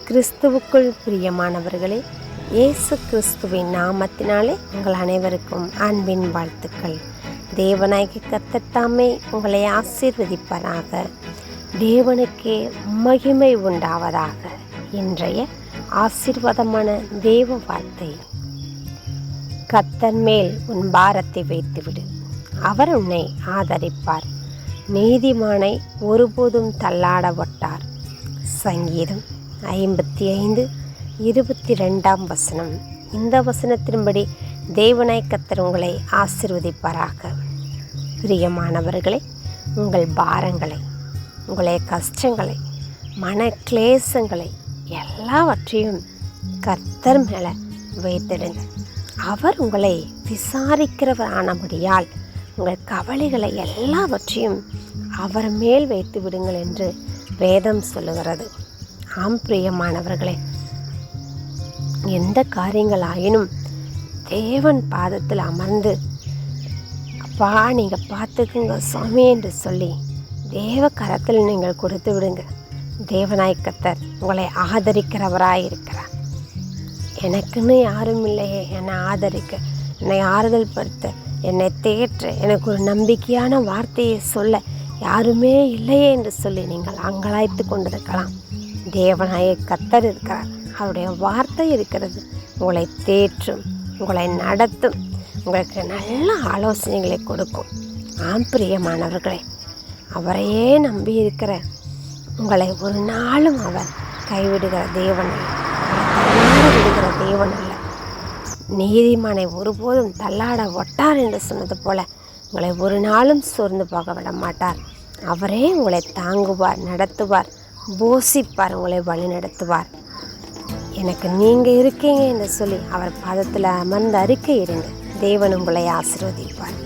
கிறிஸ்துவுக்குள் பிரியமானவர்களே, இயேசு கிறிஸ்துவின் நாமத்தினாலே உங்கள் அனைவருக்கும் அன்பின் வாழ்த்துக்கள். தேவனாகிய கர்த்தர் தாமே உங்களை ஆசீர்வதிப்பாராக. தேவனுக்கே மகிமை உண்டாவதாக. இன்றைய ஆசீர்வாதமான தேவ வார்த்தை: கர்த்தர் மேல் உன் பாரத்தை வைத்துவிடு, அவர் உன்னை ஆதரிப்பார். நீதிமானை ஒருபோதும் தள்ளாட ஒட்டார். சங்கீதம் 55:22. இந்த வசனத்தின்படி தேவனாய் கர்த்தர் உங்களை ஆசீர்வதிப்பாராக. பிரியமானவர்களே, உங்கள் பாரங்களை, உங்களுடைய கஷ்டங்களை, மன கிளேசங்களை எல்லாவற்றையும் கர்த்தர் மேலே வைத்திடுங்க. அவர் உங்களை விசாரிக்கிறவர் ஆனபடியால் உங்கள் கவலைகளை எல்லாவற்றையும் அவர் மேல் வைத்து விடுங்கள் என்று வேதம் சொல்லுகிறது. ஆம் பிரியமானவர்களே, எந்த காரியங்களாயினும் தேவன் பாதத்தில் அமர்ந்து, அப்பா நீங்கள் பார்த்துக்குங்க சுவாமி என்று சொல்லி தேவ கரத்தில் நீங்கள் கொடுத்து விடுங்க. தேவனாய் கர்த்தர் உங்களை ஆதரிக்கிறவராய் இருக்கிறார். எனக்குன்னு யாரும் இல்லையே என்னை ஆதரிக்க, என்னை ஆறுதல் படுத்த, என்னை தேற்ற, எனக்கு ஒரு நம்பிக்கையான வார்த்தையை சொல்ல யாருமே இல்லையே என்று சொல்லி நீங்கள் அங்கலாய்த்து கொண்டிருக்கலாம். தேவனாய கர்த்தர் இருக்கிறார். அவருடைய வார்த்தை இருக்கிறது. உங்களை தேற்றும், உங்களை நடத்தும், உங்களுக்கு நல்ல ஆலோசனைகளை கொடுக்கும். ஆம் பிரியமானவர்களே, அவரையே நம்பி இருக்கிற உங்களை ஒரு நாளும் அவர் கைவிடுகிற தேவன் அல்ல, விடுகிற தேவன் அல்ல. நீதிமானை ஒருபோதும் தள்ளாட ஒட்டார் என்று சொன்னது போல உங்களை ஒரு நாளும் சோர்ந்து போக விட மாட்டார். அவரே உங்களை தாங்குவார், நடத்துவார், போஷிப்பார், உங்களை வழி நடத்துவார். எனக்கு நீங்கள் இருக்கீங்க என்று சொல்லி அவர் பாதத்தில் அமர்ந்து அறிக்கையிடுங்க. தேவன் உங்களை ஆசீர்வதிப்பார்.